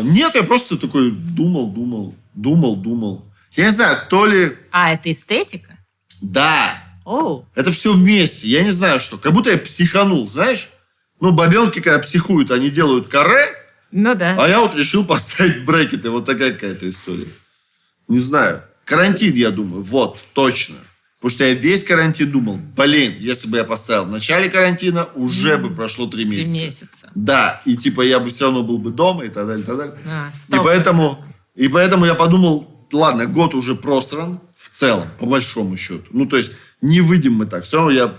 Нет, я просто такой думал. Я не знаю, то ли... Это эстетика? Да. Оу. Это все вместе. Я не знаю, что. Как будто я психанул, знаешь? Бабенки, когда психуют, они делают каре. Ну да. А я вот решил поставить брекеты. Вот такая какая-то история. Не знаю. Карантин, я думаю. Вот, точно. Потому что я весь карантин думал, если бы я поставил в начале карантина, уже бы прошло 3 месяца. 3 месяца. Да, и я бы все равно был бы дома и так далее, и так далее. 100%. И поэтому я подумал, ладно, год уже просран в целом, по большому счету. То есть, не выйдем мы так. Все равно я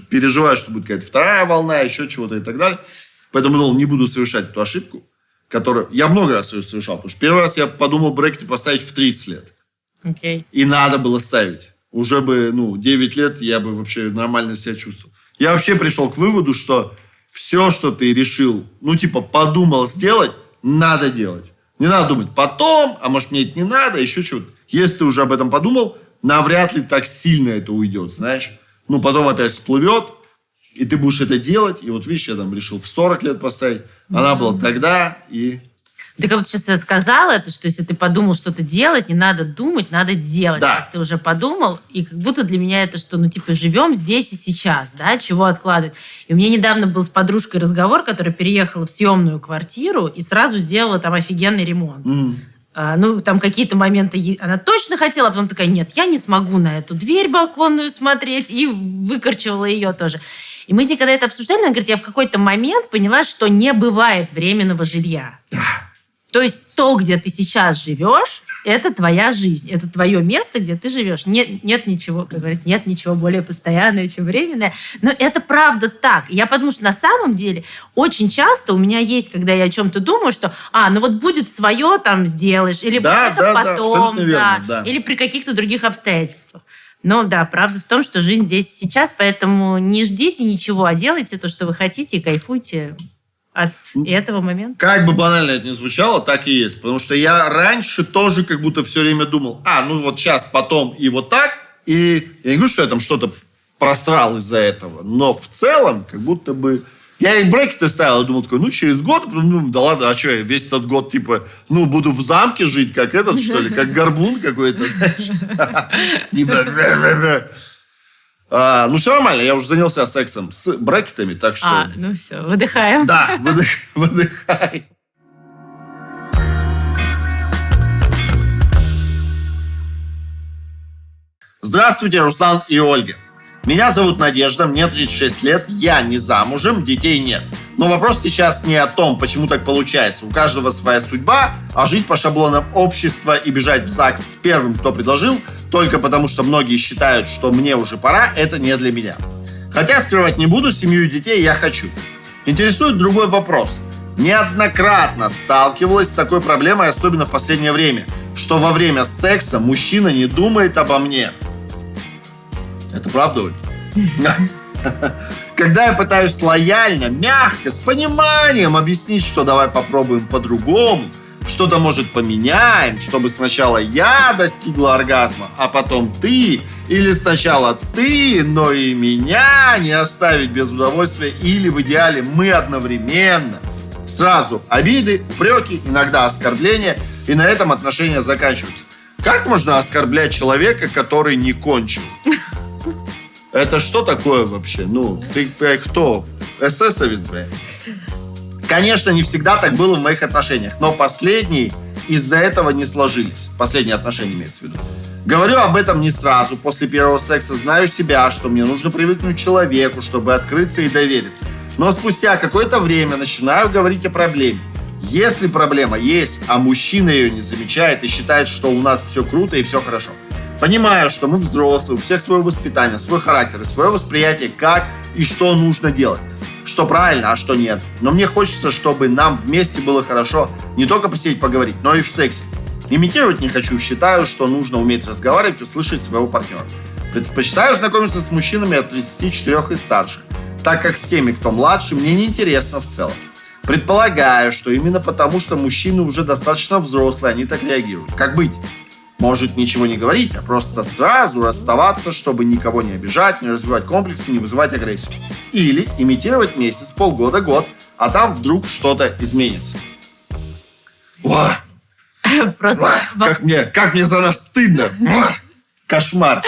переживаю, что будет какая-то вторая волна, еще чего-то и так далее. Поэтому думал, не буду совершать эту ошибку, которую я много раз ее совершал. Потому что первый раз я подумал брекеты поставить в 30 лет. Окей. И надо было ставить. Уже бы, 9 лет я бы вообще нормально себя чувствовал. Я вообще пришел к выводу, что все, что ты решил, подумал сделать, надо делать. Не надо думать потом, а может, мне это не надо, еще чего-то. Если ты уже об этом подумал, навряд ли так сильно это уйдет, знаешь. Потом опять всплывет, и ты будешь это делать. И вот видишь, я решил в 40 лет поставить. Она была тогда, и... Ты как будто сейчас сказала это, что если ты подумал что-то делать, не надо думать, надо делать. Да. Если ты уже подумал, и как будто для меня это, что, живем здесь и сейчас, да, чего откладывать. И у меня недавно был с подружкой разговор, которая переехала в съемную квартиру и сразу сделала там офигенный ремонт. Там какие-то моменты она точно хотела, а потом такая, нет, я не смогу на эту дверь балконную смотреть, и выкорчевала ее тоже. И мы с ней, когда это обсуждали, она говорит, я в какой-то момент поняла, что не бывает временного жилья. То есть то, где ты сейчас живешь, это твоя жизнь. Это твое место, где ты живешь. Нет ничего, как говорят, нет ничего более постоянного, чем временное. Но это правда так. Я подумала, что на самом деле очень часто у меня есть, когда я о чем-то думаю, что будет свое там сделаешь, или это потом, верно. Или при каких-то других обстоятельствах. Но да, правда в том, что жизнь здесь и сейчас, поэтому не ждите ничего, а делайте то, что вы хотите, и кайфуйте от этого момента. Как бы банально это ни звучало, так и есть. Потому что я раньше тоже как будто все время думал, сейчас, потом и вот так. И я не говорю, что я там что-то просрал из-за этого. Но в целом, как будто бы... Я и брекеты ставил, я думал, через год, потом думаю, да ладно, а что, я весь этот год, буду в замке жить, как этот, что ли, как горбун какой-то, знаешь. Все нормально, я уже занялся сексом с брекетами, так что... Все, выдыхаем. Да, выдыхай. Здравствуйте, Руслан и Ольга. Меня зовут Надежда, мне 36 лет, я не замужем, детей нет. Но вопрос сейчас не о том, почему так получается. У каждого своя судьба, а жить по шаблонам общества и бежать в ЗАГС с первым, кто предложил, только потому что многие считают, что мне уже пора, это не для меня. Хотя скрывать не буду, семью и детей я хочу. Интересует другой вопрос. Неоднократно сталкивалась с такой проблемой, особенно в последнее время, что во время секса мужчина не думает обо мне. Это правда, Оль? Когда я пытаюсь лояльно, мягко, с пониманием объяснить, что давай попробуем по-другому, что-то, может, поменяем, чтобы сначала я достигла оргазма, а потом ты, или сначала ты, но и меня не оставить без удовольствия, или в идеале мы одновременно. Сразу обиды, упреки, иногда оскорбления, и на этом отношения заканчиваются. Как можно оскорблять человека, который не кончил? Это что такое вообще? Ты кто? Эсэсовец, блядь? Конечно, не всегда так было в моих отношениях, но последние из-за этого не сложились. Последние отношения имеется в виду. Говорю об этом не сразу, после первого секса. Знаю себя, что мне нужно привыкнуть к человеку, чтобы открыться и довериться. Но спустя какое-то время начинаю говорить о проблеме. Если проблема есть, а мужчина ее не замечает и считает, что у нас все круто и все хорошо. Понимаю, что мы взрослые, у всех свое воспитание, свой характер и свое восприятие, как и что нужно делать. Что правильно, а что нет. Но мне хочется, чтобы нам вместе было хорошо не только посидеть поговорить, но и в сексе. Имитировать не хочу, считаю, что нужно уметь разговаривать и слышать своего партнера. Предпочитаю знакомиться с мужчинами от 34 и старше, так как с теми, кто младше, мне неинтересно в целом. Предполагаю, что именно потому, что мужчины уже достаточно взрослые, они так реагируют. Как быть? Может, ничего не говорить, а просто сразу расставаться, чтобы никого не обижать, не развивать комплексы, не вызывать агрессию. Или имитировать месяц, полгода, год, а там вдруг что-то изменится. Уа, Просто... уа, как мне за нас стыдно. Уа, кошмар.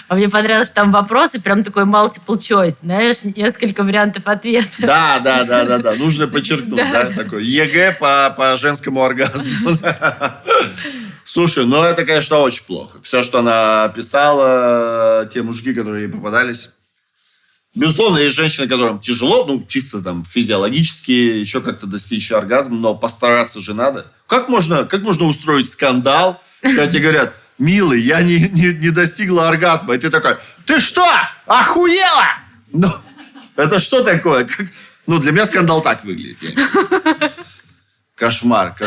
А мне понравилось, что там вопросы, прям такой multiple choice, знаешь, несколько вариантов ответа. Да. Нужно подчеркнуть, да, такой ЕГЭ по женскому оргазму. Слушай, ну это, конечно, очень плохо. Все, что она описала, те мужики, которые ей попадались. Безусловно, есть женщины, которым тяжело, ну, чисто там физиологически, еще как-то достичь оргазма, но постараться же надо. Как можно устроить скандал, когда тебе говорят: милый, я не достигла оргазма. И ты такой: ты что, охуела? Ну, это что такое? Ну, для меня скандал так выглядит. Кошмар.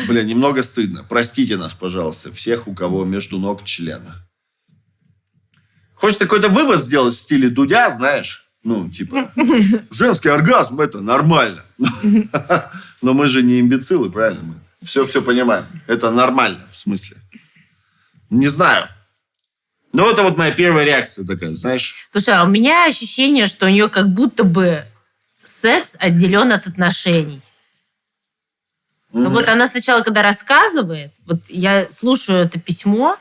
Бля, немного стыдно. Простите нас, пожалуйста, всех, у кого между ног члена. Хочется какой-то вывод сделать в стиле Дудя, знаешь? Ну, типа, женский оргазм – это нормально. Но мы же не имбецилы, правильно? Мы все понимаем. Это нормально, в смысле. Не знаю. Ну, это вот моя первая реакция такая, знаешь. Слушай, а у меня ощущение, что у нее как будто бы секс отделен от отношений. Ну, вот она сначала, когда рассказывает, вот я слушаю это письмо,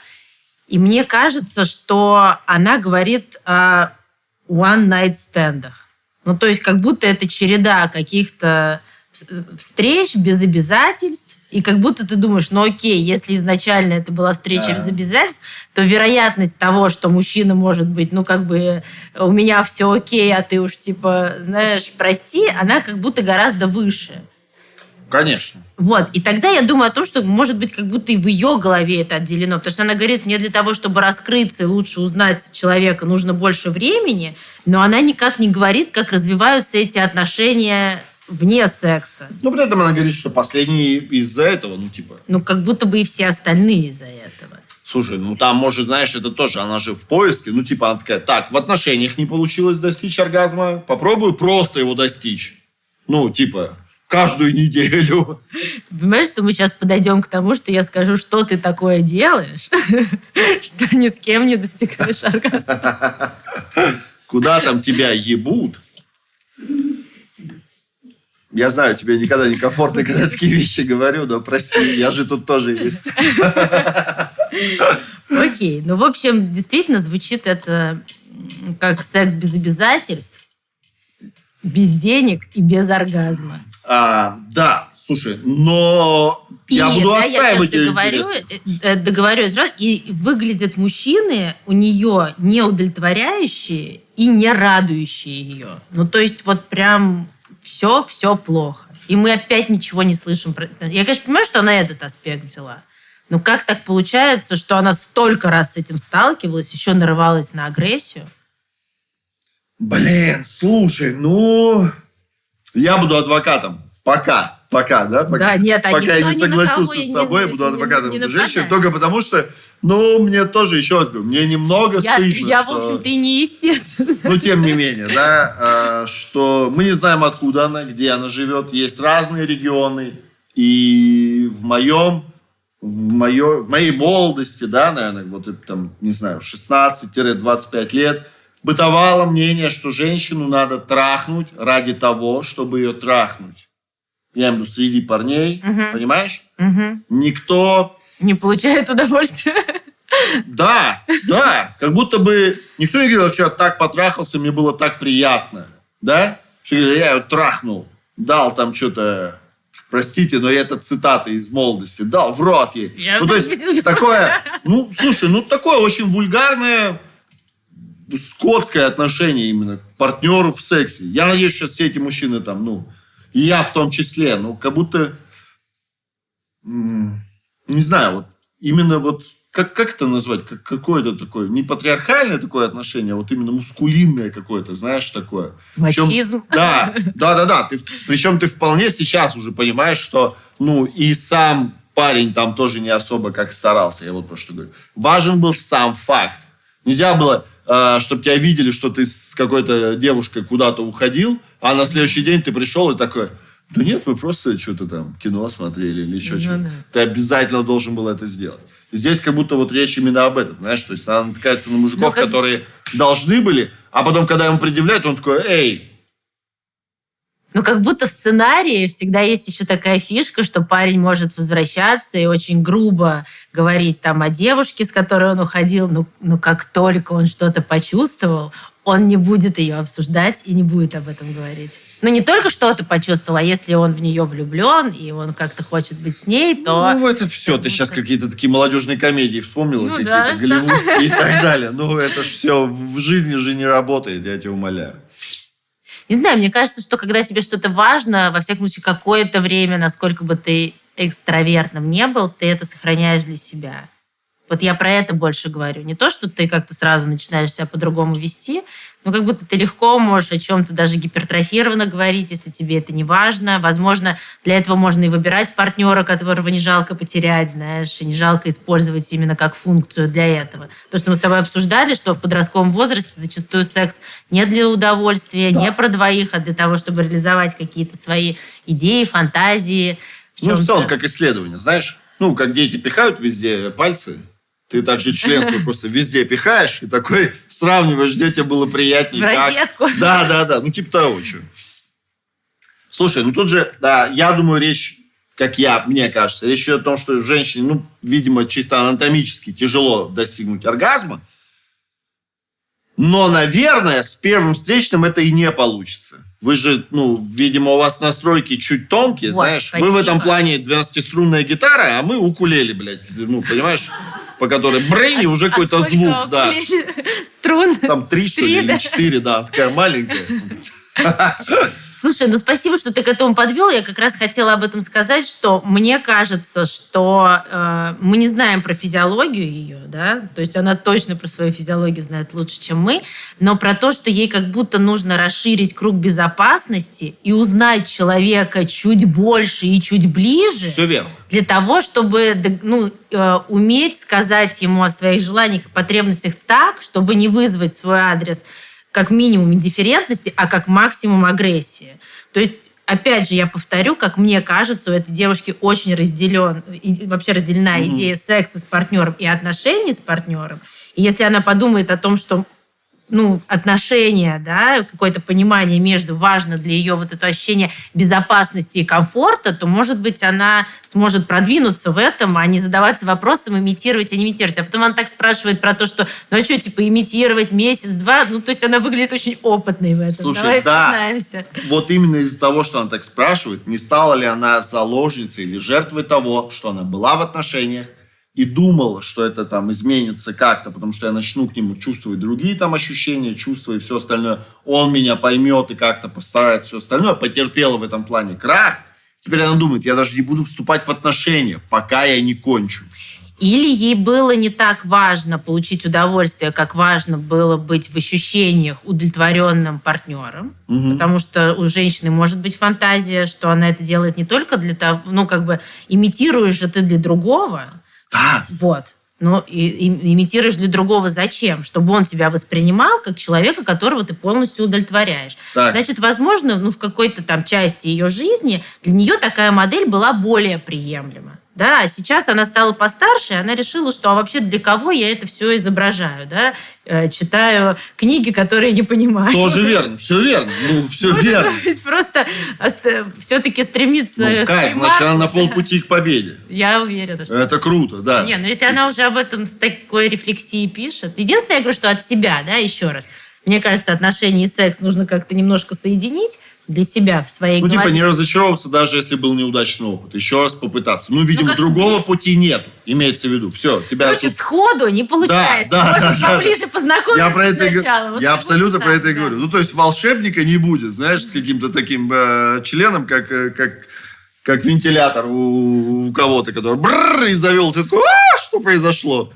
и мне кажется, что она говорит о one-night-стендах. Ну, то есть, как будто это череда каких-то встреч без обязательств, и как будто ты думаешь: ну окей, если изначально это была встреча без обязательств, то вероятность того, что мужчина может быть, ну как бы у меня все окей, а ты уж типа, знаешь, прости, она как будто гораздо выше. Конечно. Вот. И тогда я думаю о том, что, может быть, как будто и в ее голове это отделено. Потому что она говорит: мне для того, чтобы раскрыться и лучше узнать человека, нужно больше времени. Но она никак не говорит, как развиваются эти отношения вне секса. Ну, при этом она говорит, что последний из-за этого, ну, типа... Ну, как будто бы и все остальные из-за этого. Слушай, ну, там, может, знаешь, это тоже, она же в поиске. Ну, типа, она такая: так, в отношениях не получилось достичь оргазма, попробую просто его достичь. Ну, типа... каждую неделю. Ты понимаешь, что мы сейчас подойдем к тому, что я скажу, что ты такое делаешь, что ни с кем не достигаешь оргазма. Куда там тебя ебут? Я знаю, тебе никогда не комфортно, когда я такие вещи говорю, но прости, я же тут тоже есть. Окей. Ну, в общем, действительно звучит это как секс без обязательств, без денег и без оргазма. Да, слушай, но я буду отстаивать ее интересы. Договорюсь. И выглядят мужчины у нее не удовлетворяющие и не радующие ее. Ну, то есть вот прям все плохо. И мы опять ничего не слышим. Я, конечно, понимаю, что она этот аспект взяла. Но как так получается, что она столько раз с этим сталкивалась, еще нарывалась на агрессию? Блин, слушай, ну... Я буду адвокатом. Пока, да? Да, нет, пока я не согласился с тобой, я буду адвокатом этой женщины. Только потому что, ну, мне тоже, еще раз говорю, мне немного стыдно. Я, в общем-то, и не естественно. Ну, тем не менее, да, что мы не знаем, откуда она, где она живет. Есть разные регионы. И в моей молодости, да, наверное, вот там, не знаю, 16-25 лет, бытовало мнение, что женщину надо трахнуть ради того, чтобы ее трахнуть. Я имею в виду среди парней, понимаешь? Никто... не получает удовольствия. Да, как будто бы... Никто не говорил, что я так потрахался, мне было так приятно. Да? Все говорили: я ее трахнул, дал там что-то... Простите, но это цитата из молодости. Дал в рот ей. Ну, то есть, такое... Ну, слушай, такое очень вульгарное... скотское отношение именно к партнеру в сексе. Я надеюсь, что все эти мужчины там, и я в том числе, как будто, не знаю, вот именно вот, как это назвать, какое-то такое, не патриархальное такое отношение, а вот именно мускулинное какое-то, знаешь, такое. Мачизм. Да. Причем ты вполне сейчас уже понимаешь, что, и сам парень там тоже не особо как старался, я вот про что говорю. Важен был сам факт. Нельзя было... чтобы тебя видели, что ты с какой-то девушкой куда-то уходил, а на следующий день ты пришел и такой: да нет, мы просто что-то там кино смотрели или еще что-то. Да. Ты обязательно должен был это сделать. Здесь как будто вот речь именно об этом, знаешь, то есть она натыкается на мужиков, которые должны были, а потом, когда ему предъявляют, он такой: эй, Ну, как будто в сценарии всегда есть еще такая фишка, что парень может возвращаться и очень грубо говорить там о девушке, с которой он уходил, но как только он что-то почувствовал, он не будет ее обсуждать и не будет об этом говорить. Ну, не только что-то почувствовал, а если он в нее влюблен, и он как-то хочет быть с ней, то... Ну, это все. Ты сейчас какие-то такие молодежные комедии вспомнила, какие-то да, голливудские и так далее. Ну, это ж все в жизни же не работает, я тебя умоляю. Не знаю, мне кажется, что когда тебе что-то важно, во всяком случае, какое-то время, насколько бы ты экстравертным не был, ты это сохраняешь для себя. Вот я про это больше говорю. Не то, что ты как-то сразу начинаешь себя по-другому вести, но как будто ты легко можешь о чем-то даже гипертрофированно говорить, если тебе это не важно. Возможно, для этого можно и выбирать партнера, которого не жалко потерять, знаешь, и не жалко использовать именно как функцию для этого. То, что мы с тобой обсуждали, что в подростковом возрасте зачастую секс не для удовольствия, не про двоих, а для того, чтобы реализовать какие-то свои идеи, фантазии. Ну, в целом, как исследование, знаешь? Ну, как дети пихают везде пальцы, ты также член свой просто везде пихаешь и такой сравниваешь, где тебе было приятнее. В розетку. Да. Ну, типа того, что. Слушай, ну тут же, да, я думаю, речь, мне кажется, речь идет о том, что женщине, ну, видимо, чисто анатомически тяжело достигнуть оргазма. Но, наверное, с первым встречным это и не получится. Вы же, ну, видимо, у вас настройки чуть тонкие, вот, знаешь. спасибо. Вы в этом плане 12-струнная гитара, а мы укулеле, блядь. Ну, понимаешь, по которой брейни уже какой-то звук, да. Струн? Там 3, что ли, или 4, да. Такая маленькая. Слушай, ну спасибо, что ты к этому подвел. Я как раз хотела об этом сказать, что мне кажется, что мы не знаем про физиологию ее, да, то есть она точно про свою физиологию знает лучше, чем мы, но про то, что ей как будто нужно расширить круг безопасности и узнать человека чуть больше и чуть ближе. Все верно. Для того, чтобы уметь сказать ему о своих желаниях и потребностях так, чтобы не вызвать в свой адрес как минимум индифферентности, а как максимум агрессии. То есть, опять же, я повторю, как мне кажется, у этой девушки очень разделена идея секса с партнером и отношений с партнером. И если она подумает о том, что отношения, да, какое-то понимание между важно для ее вот это ощущение безопасности и комфорта, то, может быть, она сможет продвинуться в этом, а не задаваться вопросом, имитировать, а не имитировать. А потом она так спрашивает про то, что, имитировать месяц-два? Ну, то есть она выглядит очень опытной в этом. Слушай, давай да, признаемся. Вот именно из-за того, что она так спрашивает, не стала ли она заложницей или жертвой того, что она была в отношениях, и думала, что это там изменится как-то, потому что я начну к нему чувствовать другие там ощущения, чувства и все остальное. Он меня поймет и как-то постарается, все остальное. Потерпела в этом плане крах. Теперь она думает, я даже не буду вступать в отношения, пока я не кончу. Или ей было не так важно получить удовольствие, как важно было быть в ощущениях удовлетворенным партнером. Потому что у женщины может быть фантазия, что она это делает не только для того, имитируешь же ты для другого. Да. Вот. Но имитируешь для другого зачем? Чтобы он тебя воспринимал как человека, которого ты полностью удовлетворяешь. Так. Значит, возможно, в какой-то там части ее жизни для нее такая модель была более приемлема. Да, а сейчас она стала постарше, и она решила, что вообще для кого я это все изображаю, да? Читаю книги, которые не понимаю. Тоже верно, все верно. Все верно. Ведь просто все-таки стремиться... Кайф, значит, она на полпути к победе. Я уверена, что... Это круто, да. Не, если она уже об этом с такой рефлексией пишет. Единственное, я говорю, что от себя, да, еще раз. Мне кажется, отношения и секс нужно как-то немножко соединить для себя в своей голове. Не разочаровываться, даже если был неудачный опыт. Еще раз попытаться. Видимо, другого пути нет. Имеется в виду. Все, тебя... сходу не получается. Можно поближе познакомиться сначала. Я абсолютно про это и говорю. То есть волшебника не будет, знаешь, с каким-то таким членом, как вентилятор у кого-то, который и завел. Ты такой, что произошло?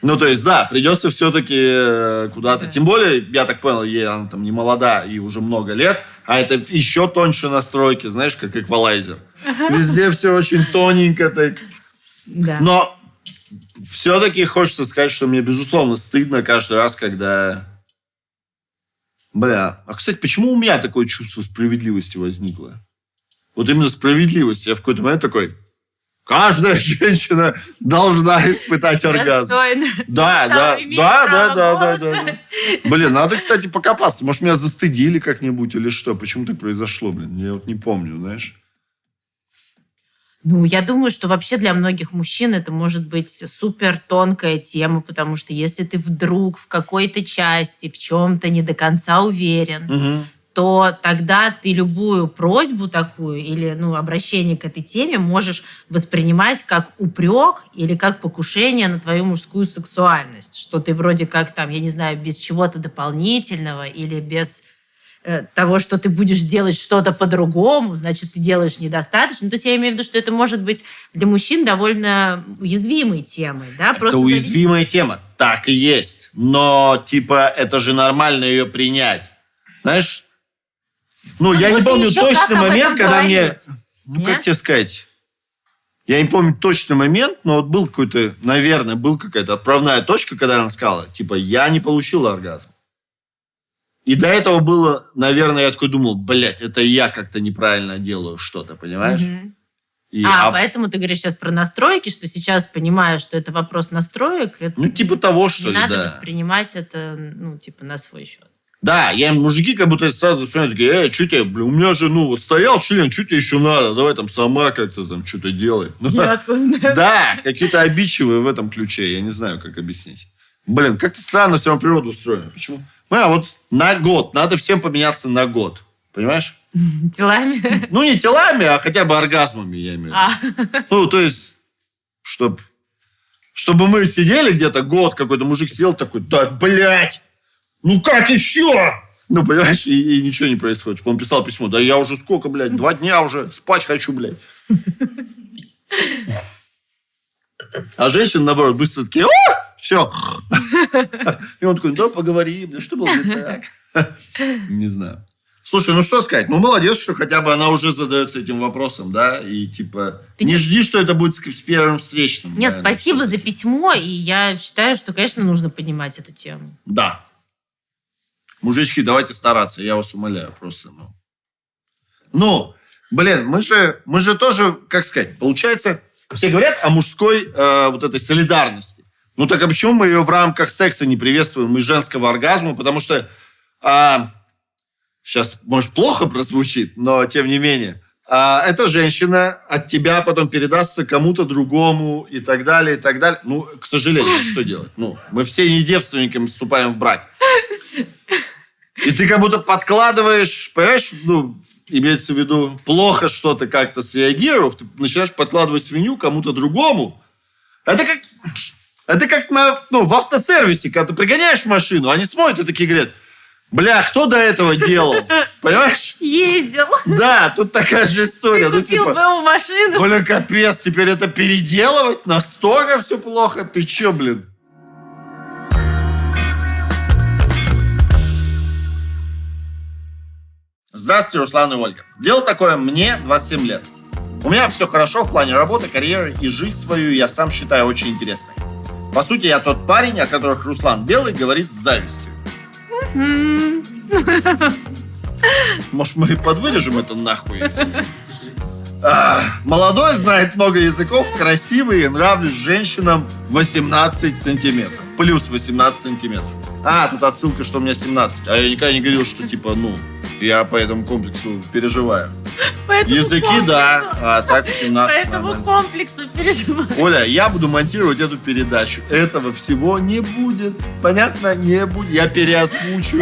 То есть, да, придется все-таки куда-то. Тем более, я так понял, она там не молода и уже много лет, а это еще тоньше настройки, знаешь, как эквалайзер. Везде все очень тоненько. Так. Да. Но все-таки хочется сказать, что мне, безусловно, стыдно каждый раз, когда... кстати, почему у меня такое чувство справедливости возникло? Вот именно справедливости. Я в какой-то момент такой... Каждая женщина должна испытать оргазм. Достойно. Да. Блин, надо, кстати, покопаться. Может, меня застыдили как-нибудь или что? Почему так произошло, блин? Я вот не помню, знаешь. Ну, я думаю, что вообще для многих мужчин это может быть супер тонкая тема, потому что если ты вдруг в какой-то части, в чем-то не до конца уверен, то тогда ты любую просьбу такую или обращение к этой теме можешь воспринимать как упрек или как покушение на твою мужскую сексуальность, что ты вроде как там, я не знаю, без чего-то дополнительного или без того, что ты будешь делать что-то по-другому, значит, ты делаешь недостаточно. То есть я имею в виду, что это может быть для мужчин довольно уязвимой темой. Да? Это уязвимая тема. Так и есть. Но, это же нормально ее принять. Знаешь, я не помню точный момент, когда мне... как тебе сказать? Я не помню точный момент, но вот был какой-то, наверное, какая-то отправная точка, когда она сказала, я не получил оргазм. И до этого было, наверное, я такой думал, это я как-то неправильно делаю что-то, понимаешь? Поэтому ты говоришь сейчас про настройки, что сейчас понимаешь, что это вопрос настроек. Это того, что ли, да. Не надо воспринимать это, на свой счет. Да, мужики как будто сразу вспоминают, такие, что тебе, у меня же, стоял член, что тебе еще надо? Давай там сама как-то там что-то делай. Я откуда знаю? Да, какие-то обидчивые в этом ключе, я не знаю, как объяснить. Как-то странно все равно природа устроена. Почему? Вот на год. Надо всем поменяться на год. Понимаешь? Телами? Не телами, а хотя бы оргазмами, я имею в виду. То есть, чтобы мы сидели где-то год, какой-то мужик сел такой, да, как еще? Понимаешь, и ничего не происходит. Он писал письмо, да я уже сколько, 2 дня уже, спать хочу, А женщины, наоборот, быстро такие, все. И он такой, да, поговорим, что было не так? Не знаю. Слушай, что сказать? Молодец, что хотя бы она уже задается этим вопросом, да? И не жди, что это будет с первым встречным. Нет, спасибо за письмо, и я считаю, что, конечно, нужно поднимать эту тему. Да. Мужички, давайте стараться, я вас умоляю просто. Мы же тоже, как сказать, получается, все говорят о мужской вот этой солидарности. Так а почему мы ее в рамках секса не приветствуем и женского оргазма? Потому что сейчас, может, плохо прозвучит, но тем не менее, эта женщина от тебя потом передастся кому-то другому и так далее, и так далее. К сожалению, что делать? Мы все не девственниками вступаем в брак. И ты как будто подкладываешь, понимаешь, имеется в виду, плохо что-то как-то среагировав, ты начинаешь подкладывать свинью кому-то другому. Это как в автосервисе, когда ты пригоняешь машину, они смотрят и такие говорят, кто до этого делал? Понимаешь? Ездил. Да, тут такая же история. Ты купил БУ машину. Капец, теперь это переделывать? Настолько все плохо? Ты че, Здравствуйте, Руслан и Ольга. Дело такое, мне 27 лет. У меня все хорошо в плане работы, карьеры и жизнь свою я сам считаю очень интересной. По сути, я тот парень, о которых Руслан Белый говорит с завистью. Может, мы подвырежем это нахуй? Молодой, знает много языков, красивый и нравлюсь женщинам 18 сантиметров. Плюс 18 сантиметров. Тут отсылка, что у меня 17. А я никогда не говорил, что я по этому комплексу переживаю. Языки, да, а так 17. По этому комплексу переживаю. Оля, я буду монтировать эту передачу. Этого всего не будет. Понятно? Не будет. Я переозвучу.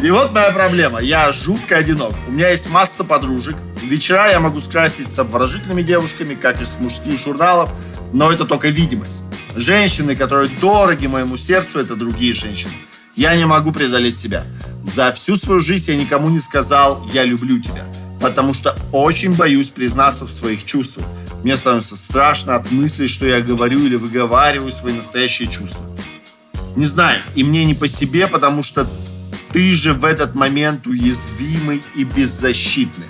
И вот моя проблема. Я жутко одинок. У меня есть масса подружек. Вечера я могу скрасить с обворожительными девушками, как из мужских журналов, но это только видимость. Женщины, которые дороги моему сердцу, это другие женщины. Я не могу преодолеть себя. За всю свою жизнь я никому не сказал «я люблю тебя», потому что очень боюсь признаться в своих чувствах. Мне становится страшно от мысли, что я говорю или выговариваю свои настоящие чувства. Не знаю, и мне не по себе, потому что ты же в этот момент уязвимый и беззащитный.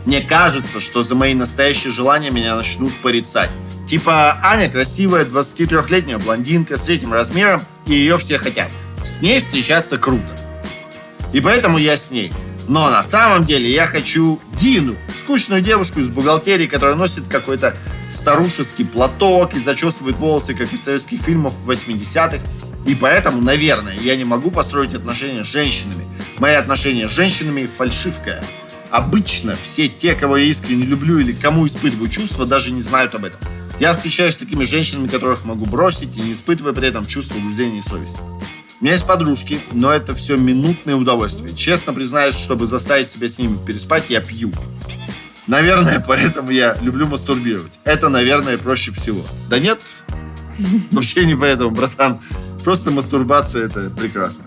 Мне кажется, что за мои настоящие желания меня начнут порицать. Типа Аня красивая, 23-летняя блондинка с третьим размером, и ее все хотят. С ней встречаться круто. И поэтому я с ней. Но на самом деле я хочу Дину, скучную девушку из бухгалтерии, которая носит какой-то старушеский платок и зачесывает волосы, как из советских фильмов 80-х. И поэтому, наверное, я не могу построить отношения с женщинами. Мои отношения с женщинами фальшивка. Обычно все те, кого я искренне люблю или кому испытываю чувства, даже не знают об этом. Я встречаюсь с такими женщинами, которых могу бросить, и не испытывая при этом чувства угрызения совести. У меня есть подружки, но это все минутное удовольствие. Честно признаюсь, чтобы заставить себя с ними переспать, я пью. Наверное, поэтому я люблю мастурбировать. Это, наверное, проще всего. Да нет, вообще не поэтому, братан. Просто мастурбация – это прекрасно.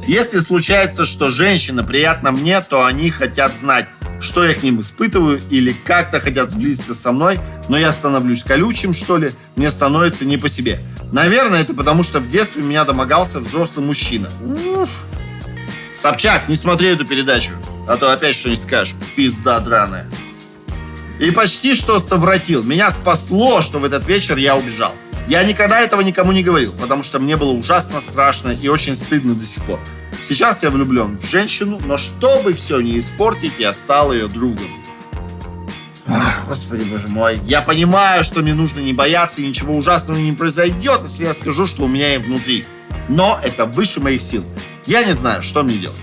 Если случается, что женщина приятна мне, то они хотят знать, что я к ним испытываю, или как-то хотят сблизиться со мной, но я становлюсь колючим, что ли, мне становится не по себе. Наверное, это потому, что в детстве меня домогался взрослый мужчина. Собчак, не смотри эту передачу, а то опять что-нибудь скажешь, пизда драная. И почти что совратил. Меня спасло, что в этот вечер я убежал. Я никогда этого никому не говорил, потому что мне было ужасно страшно и очень стыдно до сих пор. Сейчас я влюблен в женщину, но чтобы все не испортить, я стал ее другом. Ах, Господи, боже мой. Я понимаю, что мне нужно не бояться, и ничего ужасного не произойдет, если я скажу, что у меня и внутри. Но это выше моих сил. Я не знаю, что мне делать.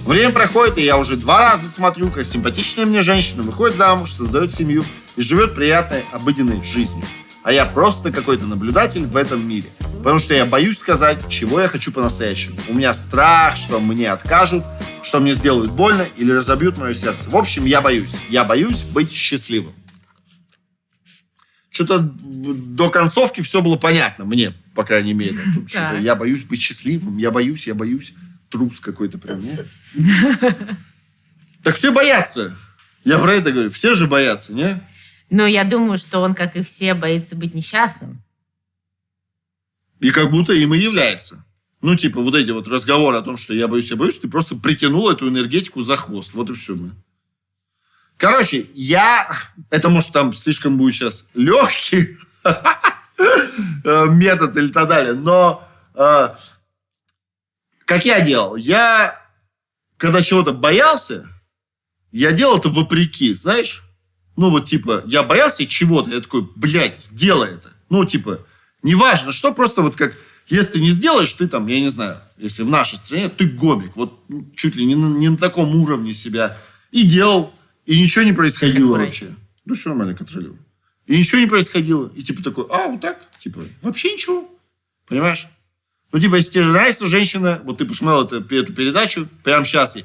Время проходит, и я уже 2 раза смотрю, как симпатичная мне женщина выходит замуж, создает семью и живет приятной, обыденной жизнью. А я просто какой-то наблюдатель в этом мире. Потому что я боюсь сказать, чего я хочу по-настоящему. У меня страх, что мне откажут, что мне сделают больно или разобьют мое сердце. В общем, я боюсь. Я боюсь быть счастливым. Что-то до концовки все было понятно. Мне, по крайней мере. Тут я боюсь быть счастливым. Я боюсь. Трус какой-то прям. Так все боятся. Я про это говорю. Все же боятся, не? Но я думаю, что он, как и все, боится быть несчастным. И как будто им и является. Ну, типа, вот эти вот разговоры о том, что я боюсь, ты просто притянул эту энергетику за хвост. Вот и все. Короче, это, может, там слишком будет сейчас легкий метод или так далее, но как я делал? Я, когда чего-то боялся, я делал это вопреки, знаешь? Ну, вот, типа, я боялся чего-то, я такой, блядь, сделай это. Ну, типа, неважно, что, просто вот как, если ты не сделаешь, ты там, я не знаю, если в нашей стране, ты гомик, вот чуть ли не на таком уровне себя. И делал, и ничего не происходило вообще. Ну, все нормально контролировал. И ничего не происходило. И типа такой, вот так, типа, вообще ничего. Понимаешь? Ну, типа, если тебе нравится женщина, вот ты посмотрел эту передачу, прямо сейчас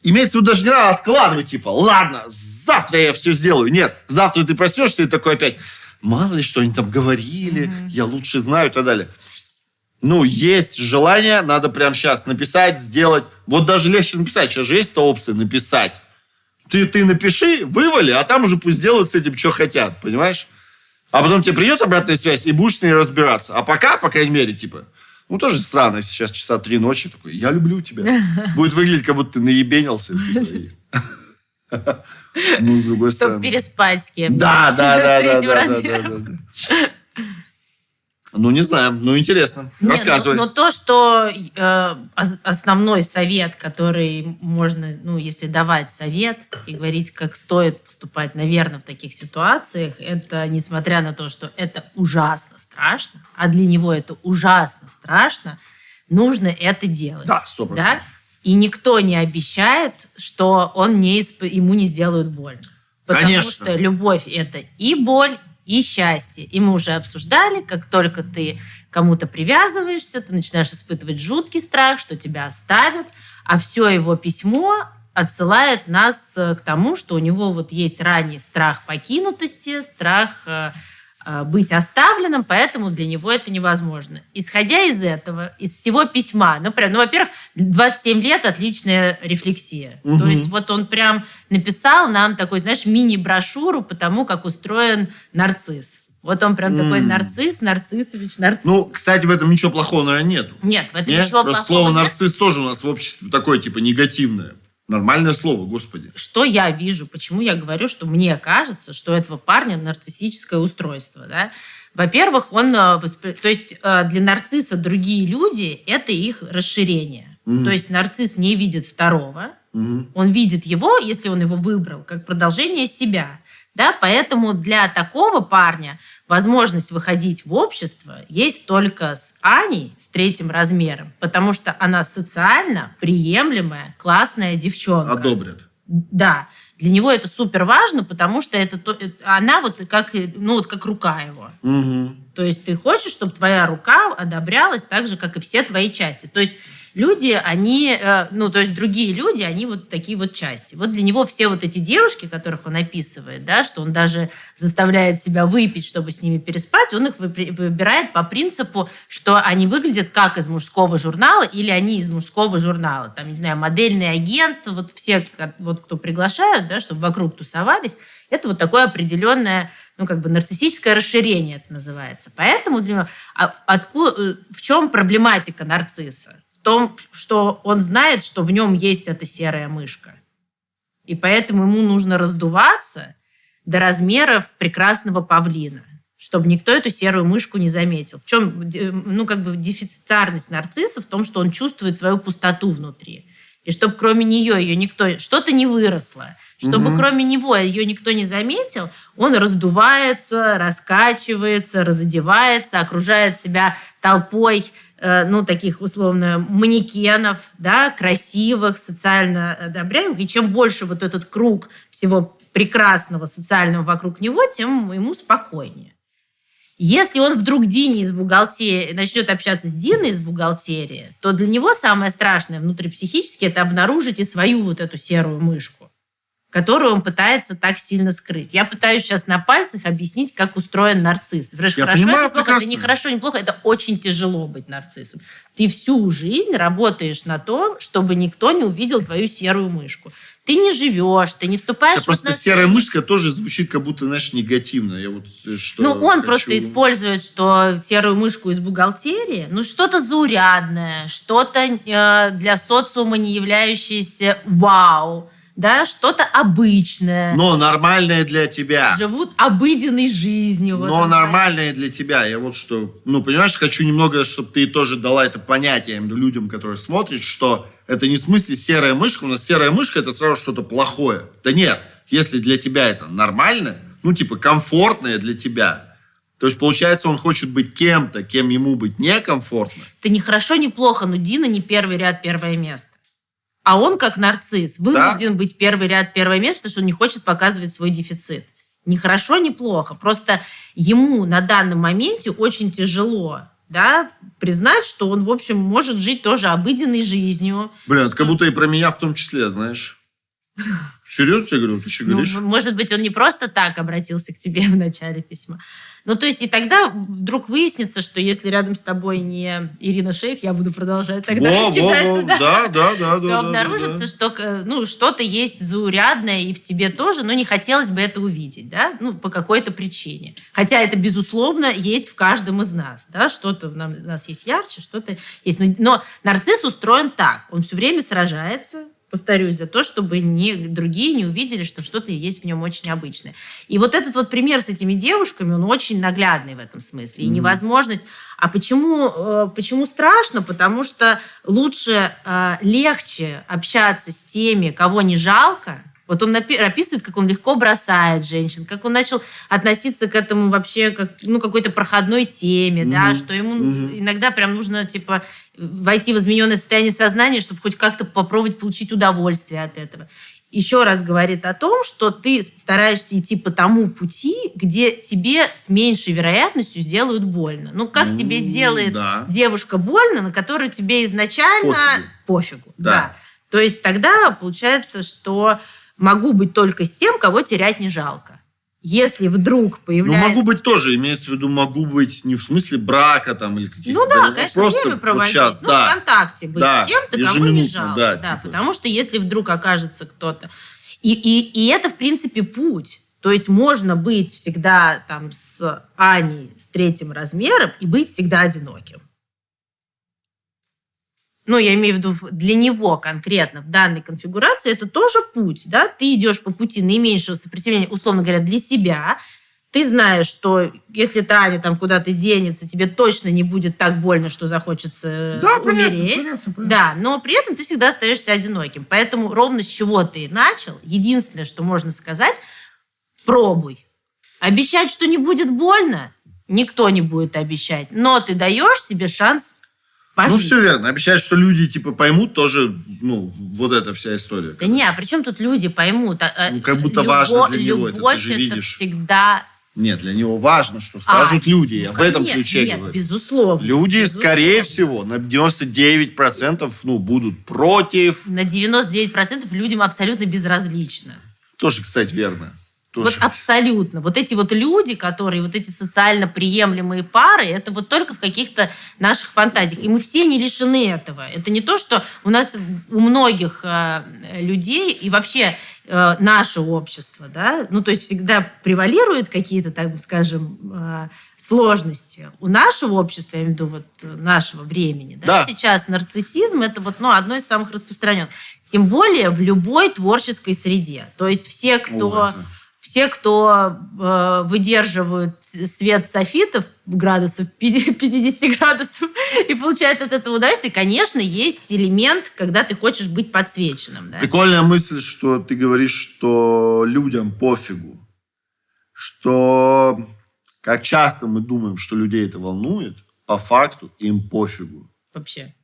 имеется в виду, даже не надо откладывать, типа, ладно, завтра я все сделаю. Нет, завтра ты проснешься и такой опять, мало ли, что они там говорили, я лучше знаю и так далее. Ну, есть желание, надо прямо сейчас написать, сделать. Вот даже легче написать, сейчас же есть эта опция написать. Ты напиши, вывали, а там уже пусть делают с этим, что хотят, понимаешь? А потом тебе придет обратная связь, и будешь с ней разбираться. А пока, по крайней мере, типа, ну, тоже странно, если сейчас часа 3 ночи, такой, я люблю тебя. Будет выглядеть, как будто ты наебенился. Ну, с другой стороны. Чтобы переспать с кем-то. Да. Ну, не знаю, ну, интересно. Рассказывай. Но то, что основной совет, который можно, ну, если давать совет и говорить, как стоит поступать, наверное, в таких ситуациях, это, несмотря на то, что это ужасно страшно, а для него это ужасно страшно, нужно это делать. Да, 100%. Да? И никто не обещает, что ему не сделают больно. Потому что любовь – это и боль, и счастье. И мы уже обсуждали, как только ты кому-то привязываешься, ты начинаешь испытывать жуткий страх, что тебя оставят, а все его письмо отсылает нас к тому, что у него вот есть ранний страх покинутости, страх быть оставленным, поэтому для него это невозможно. Исходя из этого, из всего письма, во-первых, 27 лет – отличная рефлексия. То есть вот он прям написал нам такой, знаешь, мини-брошюру по тому, как устроен нарцисс. Вот он прям такой нарциссович. Ну, кстати, в этом ничего плохого, наверное, нету. Нет, в этом ничего плохого слово нет. нарцисс тоже у нас в обществе такое, типа, негативное. Нормальное слово, господи. Что я вижу? Почему я говорю, что мне кажется, что у этого парня нарциссическое устройство, да? Во-первых, то есть для нарцисса другие люди – это их расширение. То есть нарцисс не видит второго, он видит его, если он его выбрал, как продолжение себя. Да? Поэтому для такого парня возможность выходить в общество есть только с Аней, с 3 размером, потому что она социально приемлемая, классная девчонка. Одобрят. Да. Для него это супер важно, потому что она вот как рука его. Угу. То есть ты хочешь, чтобы твоя рука одобрялась так же, как и все твои части. То есть люди, другие люди, они вот такие вот части. Вот для него все вот эти девушки, которых он описывает, да, что он даже заставляет себя выпить, чтобы с ними переспать, он их выбирает по принципу, что они выглядят как из мужского журнала или они из мужского журнала. Там, не знаю, модельные агентства, вот все, вот, кто приглашают, да, чтобы вокруг тусовались, это вот такое определенное, нарциссическое расширение это называется. Поэтому для него в чем проблематика нарцисса? В том, что он знает, что в нем есть эта серая мышка. И поэтому ему нужно раздуваться до размеров прекрасного павлина, чтобы никто эту серую мышку не заметил. В чем, дефицитарность нарцисса в том, что он чувствует свою пустоту внутри. И чтобы кроме нее ее никто... Что-то не выросло. Чтобы кроме него ее никто не заметил, он раздувается, раскачивается, разодевается, окружает себя толпой таких условно манекенов, да, красивых, социально одобряемых. И чем больше вот этот круг всего прекрасного социального вокруг него, тем ему спокойнее. Если он вдруг Дине из бухгалтерии начнет общаться с Диной из бухгалтерии, то для него самое страшное внутрипсихически это обнаружить и свою вот эту серую мышку, которую он пытается так сильно скрыть. Я пытаюсь сейчас на пальцах объяснить, как устроен нарцисс. Я понимаю, это не хорошо, не плохо, это очень тяжело быть нарциссом. Ты всю жизнь работаешь на том, чтобы никто не увидел твою серую мышку. Ты не живешь, ты не вступаешь сейчас в отношения. Просто серая мышка тоже звучит как будто, знаешь, негативно. Он просто использует, что серую мышку из бухгалтерии, что-то заурядное, что-то для социума не являющееся вау, да, что-то обычное. Но нормальное для тебя. Живут обыденной жизнью. Но нормальное для тебя. Я вот что, понимаешь, хочу немного, чтобы ты тоже дала это понятие людям, которые смотрят, что это не в смысле серая мышка. У нас серая мышка – это сразу что-то плохое. Да нет, если для тебя это нормально, комфортное для тебя, то есть, получается, он хочет быть кем-то, кем ему быть некомфортно. Это не хорошо, не плохо, но Дина не первый ряд, первое место. А он, как нарцисс, вынужден быть первый ряд, первое место, потому что он не хочет показывать свой дефицит. Ни хорошо, ни плохо. Просто ему на данном моменте очень тяжело, да, признать, что он, в общем, может жить тоже обыденной жизнью. Блин, это как будто и про меня в том числе, знаешь. Серьезно, я говорю, ты что говоришь? Может быть, он не просто так обратился к тебе в начале письма. И тогда вдруг выяснится, что если рядом с тобой не Ирина Шейх, я буду продолжать тогда кидать туда. Да. То обнаружится, что что-то есть заурядное и в тебе тоже, но не хотелось бы это увидеть, да, по какой-то причине. Хотя это, безусловно, есть в каждом из нас, да, что-то у нас есть ярче, что-то есть. Но нарцисс устроен так, он все время сражается, повторюсь, за то, чтобы другие не увидели, что что-то есть в нем очень необычное. И вот этот вот пример с этими девушками, он очень наглядный в этом смысле. И невозможность... А почему страшно? Потому что легче общаться с теми, кого не жалко. Вот он описывает, как он легко бросает женщин, как он начал относиться к этому вообще как какой-то проходной теме, да, что ему иногда прям нужно войти в измененное состояние сознания, чтобы хоть как-то попробовать получить удовольствие от этого. Еще раз говорит о том, что ты стараешься идти по тому пути, где тебе с меньшей вероятностью сделают больно. Как тебе сделает девушка больно, на которую тебе изначально пофигу. Да. То есть тогда получается, что могу быть только с тем, кого терять не жалко. Если вдруг появляется... могу быть тоже, имеется в виду, могу быть не в смысле брака там или каких-то... конечно, время проводить. В контакте быть с кем-то, кому не жалко. Потому что если вдруг окажется кто-то... И это, в принципе, путь. То есть можно быть всегда с Аней с 3 размером и быть всегда одиноким. Я имею в виду для него конкретно в данной конфигурации, это тоже путь, да? Ты идешь по пути наименьшего сопротивления, условно говоря, для себя. Ты знаешь, что если Таня куда-то денется, тебе точно не будет так больно, что захочется умереть. Понятно. Да, но при этом ты всегда остаешься одиноким. Поэтому ровно с чего ты начал, единственное, что можно сказать, пробуй. Обещать, что не будет больно, никто не будет обещать. Но ты даешь себе шанс пожить. Ну, все верно. Обещать, что люди, типа, поймут, тоже, ну, вот эта вся история. Да не, а при чем тут люди поймут? Ну, как будто важно для него это, ты же любовь видишь. всегда... Нет, для него важно, что скажут люди. Я в этом ключе говорю. Безусловно. Люди, скорее всего, на 99% будут против. На 99% людям абсолютно безразлично. Тоже, кстати, верно. Тоже. Вот абсолютно. Вот эти вот люди, которые, вот эти социально приемлемые пары, это вот только в каких-то наших фантазиях. И мы все не лишены этого. Это не то, что у нас у многих людей и вообще наше общество, да, ну, то есть всегда превалируют какие-то, так скажем, сложности. У нашего общества, я имею в виду вот нашего времени, да, сейчас нарциссизм это вот, одно из самых распространенных. Тем более в любой творческой среде. То есть все, кто выдерживают свет софитов градусов, 50 градусов, и получают от этого удовольствие, конечно, есть элемент, когда ты хочешь быть подсвеченным. Да? Прикольная мысль, что ты говоришь, что людям пофигу. Что как часто мы думаем, что людей это волнует, по факту им пофигу. Вообще.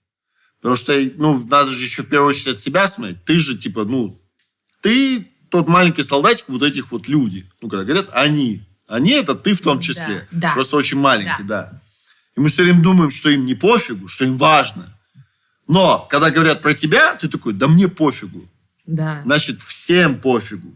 Потому что, надо же еще в первую очередь от себя смотреть. Ты же, ты тот маленький солдатик, вот этих вот люди. Когда говорят «они». Они – это ты в том числе. Да. Просто очень маленький, да. И мы все время думаем, что им не пофигу, что им важно. Но, когда говорят про тебя, ты такой «да мне пофигу». Да. Значит, всем пофигу.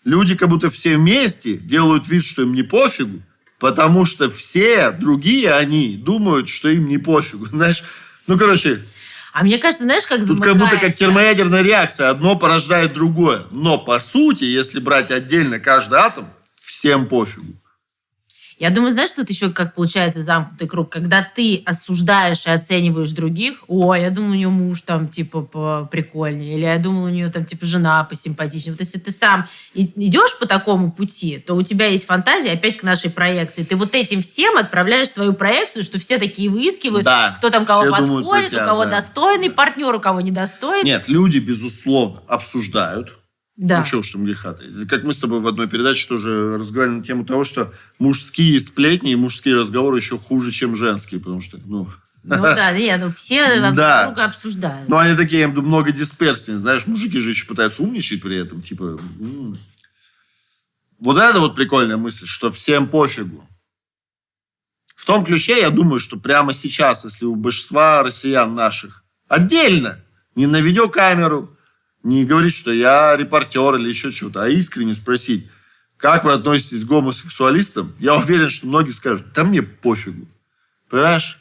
Люди как будто все вместе делают вид, что им не пофигу, потому что все другие они думают, что им не пофигу. Знаешь, А мне кажется, знаешь, как тут замыкается... как будто как термоядерная реакция. Одно порождает другое. Но, по сути, если брать отдельно каждый атом, всем пофигу. Я думаю, знаешь, тут еще как получается замкнутый круг, когда ты осуждаешь и оцениваешь других. Ой, я думаю, у нее муж там, прикольнее. Или я думала, у нее там, жена посимпатичнее. Вот если ты сам идешь по такому пути, то у тебя есть фантазия опять к нашей проекции. Ты вот этим всем отправляешь свою проекцию, что все такие выискивают, кто там кого подходит, у кого достойный партнер, у кого недостойный. Нет, люди, безусловно, обсуждают. Да. Ну, чего уж там греха-то. Как мы с тобой в одной передаче тоже разговаривали на тему того, что мужские сплетни и мужские разговоры еще хуже, чем женские, потому что, все друг друга обсуждают. Но они такие, много дисперсии, знаешь, мужики же еще пытаются умничать при этом, Вот это вот прикольная мысль, что всем пофигу. В том ключе, я думаю, что прямо сейчас, если у большинства россиян наших отдельно, не на видеокамеру, не говорить, что я репортер или еще чего-то, а искренне спросить, как вы относитесь к гомосексуалистам, я уверен, что многие скажут, да мне пофигу. Понимаешь?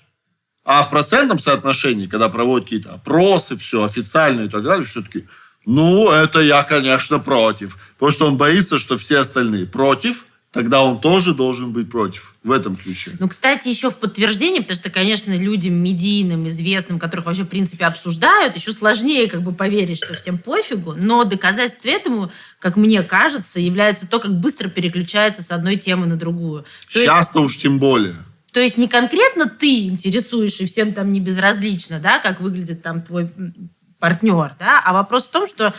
А в процентном соотношении, когда проводят какие-то опросы, все официально и так далее, все-таки, это я, конечно, против. Потому что он боится, что все остальные против, тогда он тоже должен быть против. В этом ключе. Кстати, еще в подтверждение, потому что, конечно, людям медийным, известным, которых вообще, в принципе, обсуждают, еще сложнее поверить, что всем пофигу. Но доказательством этому, как мне кажется, является то, как быстро переключается с одной темы на другую. Часто уж тем более. То есть не конкретно ты интересуешь, и всем там не безразлично, да, как выглядит там твой партнер, да, а вопрос в том, что,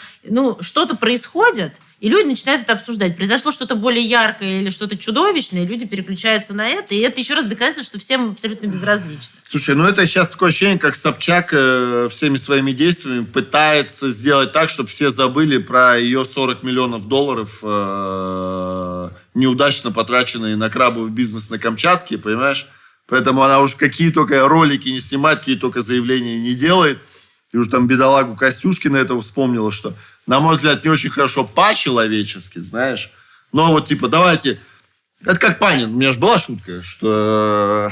что-то происходит, и люди начинают это обсуждать. Произошло что-то более яркое или что-то чудовищное, и люди переключаются на это, и это еще раз доказательство, что всем абсолютно безразлично. Слушай, это сейчас такое ощущение, как Собчак всеми своими действиями пытается сделать так, чтобы все забыли про ее $40 миллионов, неудачно потраченные на крабовый бизнес на Камчатке, понимаешь? Поэтому она уж какие только ролики не снимает, какие только заявления не делает. И уж там бедолагу Костюшкина этого вспомнила, что, на мой взгляд, не очень хорошо по-человечески, знаешь. Но давайте... Это как Панин. У меня же была шутка, что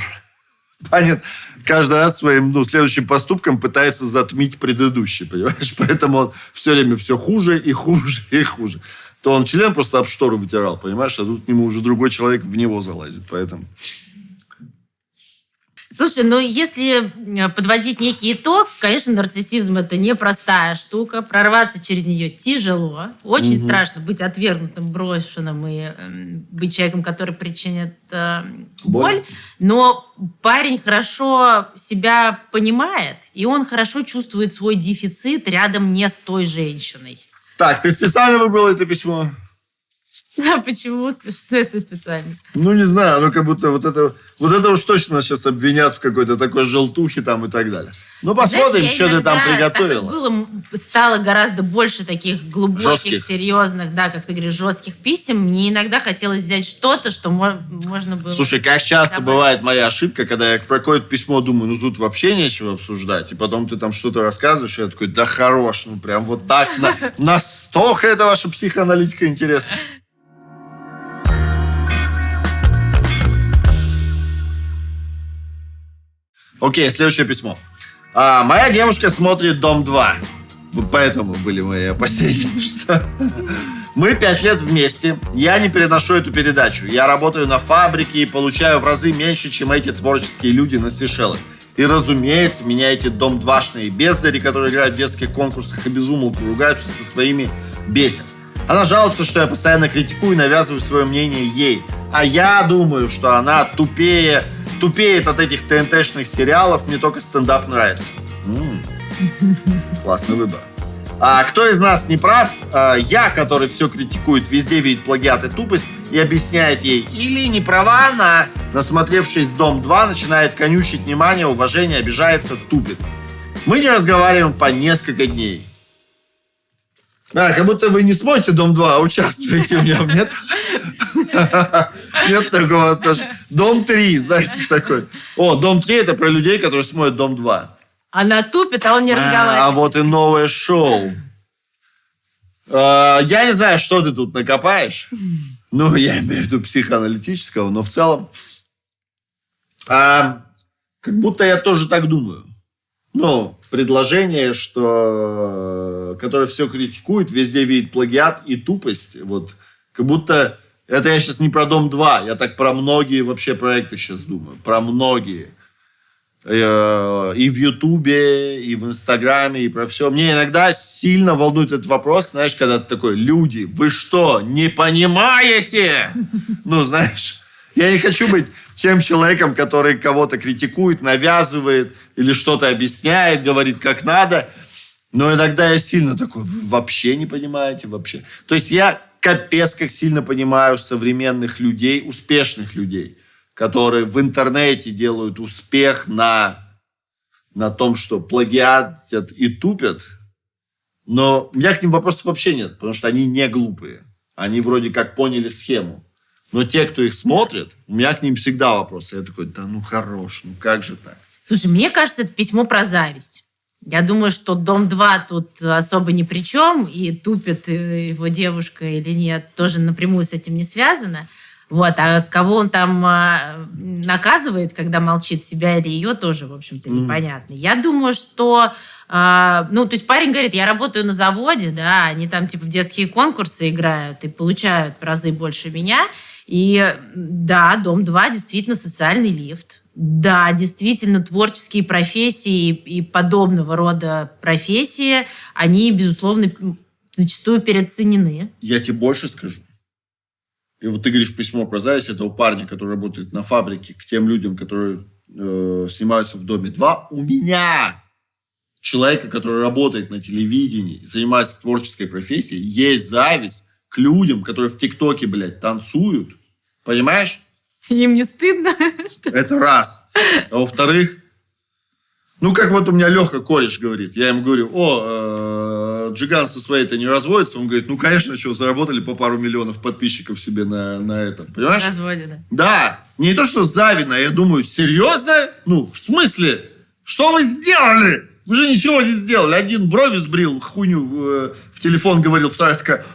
Панин каждый раз своим следующим поступком пытается затмить предыдущий, понимаешь? Поэтому он все время все хуже и хуже и хуже. То он член просто об штору вытирал, понимаешь? А тут к нему уже другой человек в него залазит, поэтому... Слушай, если подводить некий итог, конечно, нарциссизм – это непростая штука. Прорваться через нее тяжело. Очень страшно быть отвергнутым, брошенным и быть человеком, который причинит боль. Но парень хорошо себя понимает, и он хорошо чувствует свой дефицит рядом не с той женщиной. Так, ты специально выбрала это письмо? А почему? Что если специально? Ну, не знаю, оно как будто вот это уж точно нас сейчас обвинят в какой-то такой желтухе там и так далее. Ну, посмотрим, Знаешь, что ты там иногда, приготовила. Так как стало гораздо больше таких глубоких, Жестких. серьезных, да, как ты говоришь, жестких писем, мне иногда хотелось взять что-то, что можно было... Слушай, как часто добавить. бывает моя ошибка, когда я про какое-то письмо думаю, ну тут вообще нечего обсуждать, и потом ты там что-то рассказываешь, и я такой, да хорош, ну прям вот так, настолько это ваша психоаналитика интересна. Окей, следующее письмо. Моя девушка смотрит «Дом-2». Вот поэтому были мои опасения, что... Мы 5 лет вместе. Я не переношу эту передачу. Я работаю на фабрике и получаю в разы меньше, чем эти творческие люди на Сейшелах. И, разумеется, меня эти дом-2-шные бездари, которые играют в детских конкурсах и безумолку ругаются со своими, бесят. Она жалуется, что я постоянно критикую и навязываю свое мнение ей. А я думаю, что она тупеет от этих ТНТ-шных сериалов. Мне только стендап нравится. Классный выбор. А кто из нас не прав? Я, который все критикует, везде видит плагиат и тупость и объясняет ей. Или не права она, насмотревшись «Дом-2», начинает конючить внимание, уважение, обижается, тупит. Мы не разговариваем по несколько дней. Как будто вы не смотрите «Дом-2», а участвуете в нем, нет? Нет такого тоже. «Дом-3», знаете, такой. О, «Дом-3» это про людей, которые смотрят «Дом-2». Она тупит, а он не разговаривает. А вот и новое шоу. Я не знаю, что ты тут накопаешь. Ну, я имею в виду психоаналитического, но в целом... как будто я тоже так думаю. Ну, предложение, что... Которое все критикует, везде видит плагиат и тупость. Вот, как будто... Это я сейчас не про «Дом-2». Я так про многие вообще проекты сейчас думаю. Про многие. И в Ютубе, и в Инстаграме, и про все. Мне иногда сильно волнует этот вопрос, знаешь, когда ты такой, люди, вы что, не понимаете? Ну, знаешь, я не хочу быть тем человеком, который кого-то критикует, навязывает или что-то объясняет, говорит, как надо. Но иногда я сильно такой, вы вообще не понимаете, вообще. То есть я капец как сильно понимаю современных людей, успешных людей, которые в интернете делают успех на том, что плагиатят и тупят. Но у меня к ним вопросов вообще нет, потому что они не глупые. Они вроде как поняли схему. Но те, кто их смотрит, у меня к ним всегда вопросы. Я такой, да ну хорош, ну как же так? Слушай, мне кажется, это письмо про зависть. Я думаю, что «Дом-2» тут особо ни при чем, и тупит его девушка или нет, тоже напрямую с этим не связано. Вот, а кого он там наказывает, когда молчит, себя или ее, тоже, в общем-то, непонятно. Я думаю, что... то есть парень говорит, я работаю на заводе, да, они там типа в детские конкурсы играют и получают в разы больше меня. И да, «Дом-2» действительно социальный лифт. Да, действительно, творческие профессии и подобного рода профессии, они, безусловно, зачастую переоценены. Я тебе больше скажу. И вот ты говоришь письмо про зависть этого парня, который работает на фабрике, к тем людям, которые снимаются в «Доме-2». У меня, человека, который работает на телевидении, занимается творческой профессией, есть зависть к людям, которые в ТикТоке, блядь, танцуют. Понимаешь? Им не стыдно? Это раз. А во-вторых, ну, как вот у меня Леха, кореш, говорит. Я ему говорю, Джиган со своей-то не разводится. Он говорит, ну, конечно, что, заработали по пару миллионов подписчиков себе на этом. Понимаешь? Разводе, да. Да. Не то, что завидно. Я думаю, серьезно? Ну, в смысле? Что вы сделали? Вы же ничего не сделали. Один брови сбрил, хуйню в телефон говорил. Вторая такая,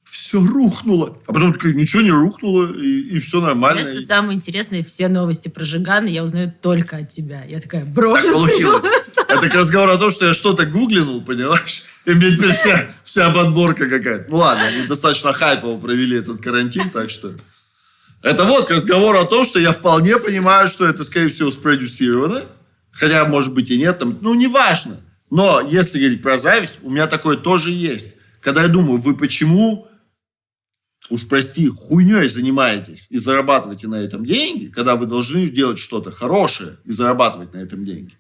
все рухнуло. А потом такая, ничего не рухнуло, и все нормально. Знаешь, что самое интересное, все новости про Жигана я узнаю только от тебя. Я такая, брови. Так получилось. Это к разговору о том, что я что-то гуглинул, понимаешь? И мне теперь вся подборка какая-то. Ну ладно, они достаточно хайпово провели этот карантин, так что... Это вот к разговору о том, что я вполне понимаю, что это, скорее всего, спродюсировано. Хотя, может быть, и нет. Там, ну, неважно. Но если говорить про зависть, у меня такое тоже есть. Когда я думаю, вы почему, уж прости, хуйней занимаетесь и зарабатываете на этом деньги, когда вы должны делать что-то хорошее и зарабатывать на этом деньги.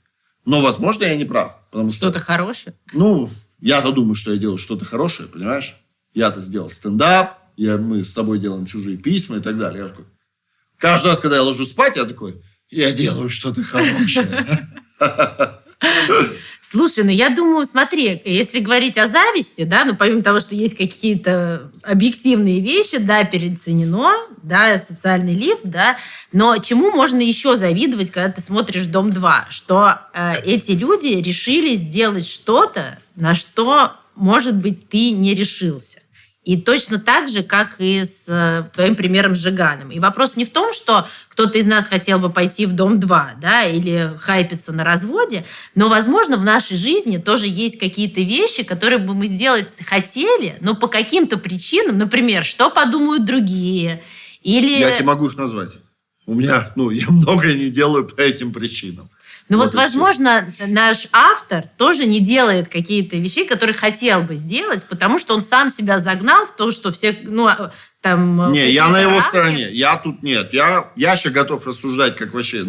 Но, возможно, я не прав. Потому Что-то хорошее? Ну, я-то думаю, что я делаю что-то хорошее, понимаешь? Я-то сделал стендап, Мы с тобой делаем чужие письма и так далее. Я такой, каждый раз, когда я ложусь спать, я такой, я делаю что-то хорошее. Слушай, ну я думаю, смотри, если говорить о зависти, да, ну помимо того, что есть какие-то объективные вещи, да, переоценено, да, социальный лифт, да, но чему можно еще завидовать, когда ты смотришь «Дом-2», что эти люди решили сделать что-то, на что, может быть, ты не решился. И точно так же, как и с твоим примером с Жиганом. И вопрос не в том, что кто-то из нас хотел бы пойти в «Дом-2», да, или хайпиться на разводе, но, возможно, в нашей жизни тоже есть какие-то вещи, которые бы мы сделать хотели, но по каким-то причинам, например, что подумают другие, или... Я тебе могу их назвать. У меня, я многое не делаю по этим причинам. Ну вот, возможно, наш автор тоже не делает какие-то вещи, которые хотел бы сделать, потому что он сам себя загнал в то, что все, там... Не, я на его стороне. Я тут нет. Я еще готов рассуждать, как вообще,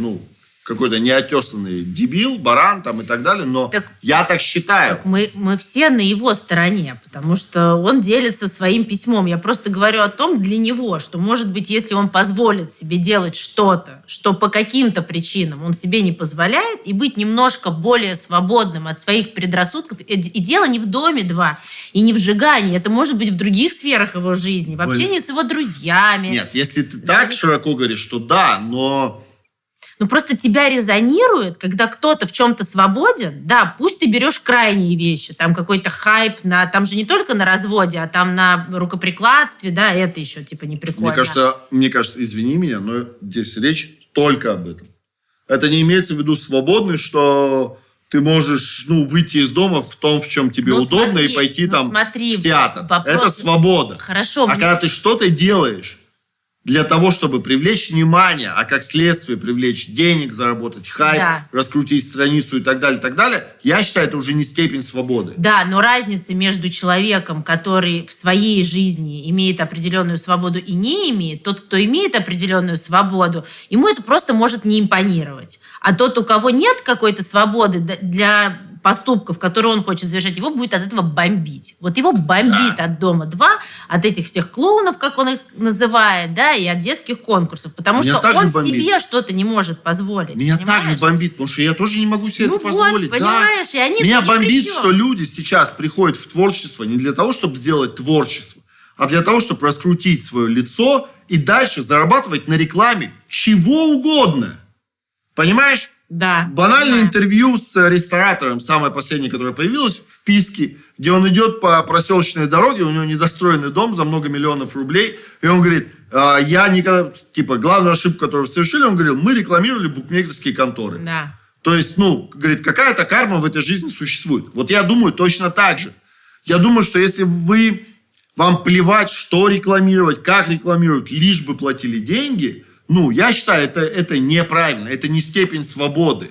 какой-то неотесанный дебил, баран там и так далее, но я так считаю. Так мы все на его стороне, потому что он делится своим письмом. Я просто говорю о том для него, что, может быть, если он позволит себе делать что-то, что по каким-то причинам он себе не позволяет, и быть немножко более свободным от своих предрассудков, и дело не в «Доме-2», и не в «Жигане», это может быть в других сферах его жизни, в общении с его друзьями. Нет, если ты так широко говоришь, что да, но... Просто тебя резонирует, когда кто-то в чем-то свободен. Да, пусть ты берешь крайние вещи, там какой-то хайп, там же не только на разводе, а там на рукоприкладстве, да, это еще типа не прикольно. Мне кажется, извини меня, но здесь речь только об этом. Это не имеется в виду свободный, что ты можешь выйти из дома в том, в чем тебе удобно, и пойти в театр. Это свобода. Хорошо. Когда ты что-то делаешь для того, чтобы привлечь внимание, а как следствие привлечь денег, заработать хайп, раскрутить страницу и так далее, я считаю, это уже не степень свободы. Да, но разница между человеком, который в своей жизни имеет определенную свободу и не имеет, тот, кто имеет определенную свободу, ему это просто может не импонировать. А тот, у кого нет какой-то свободы для поступков, которые он хочет совершать, его будет от этого бомбить. Вот его бомбит от «Дома-2», от этих всех клоунов, как он их называет, да, и от детских конкурсов, потому что он себе что-то не может позволить. Меня также бомбит, потому что я тоже не могу себе это позволить. Понимаешь, и они меня бомбит, что люди сейчас приходят в творчество не для того, чтобы сделать творчество, а для того, чтобы раскрутить свое лицо и дальше зарабатывать на рекламе чего угодно. Понимаешь? Да. Банальное интервью с ресторатором, самое последнее, которое появилось в Писке, где он идет по проселочной дороге, у него недостроенный дом за много миллионов рублей, и он говорит, я никогда, главную ошибку, которую вы совершили, он говорил, мы рекламировали букмекерские конторы. Да. То есть, говорит, какая-то карма в этой жизни существует. Вот я думаю точно так же. Я думаю, что если вам плевать, что рекламировать, как рекламировать, лишь бы платили деньги... я считаю, это неправильно, это не степень свободы.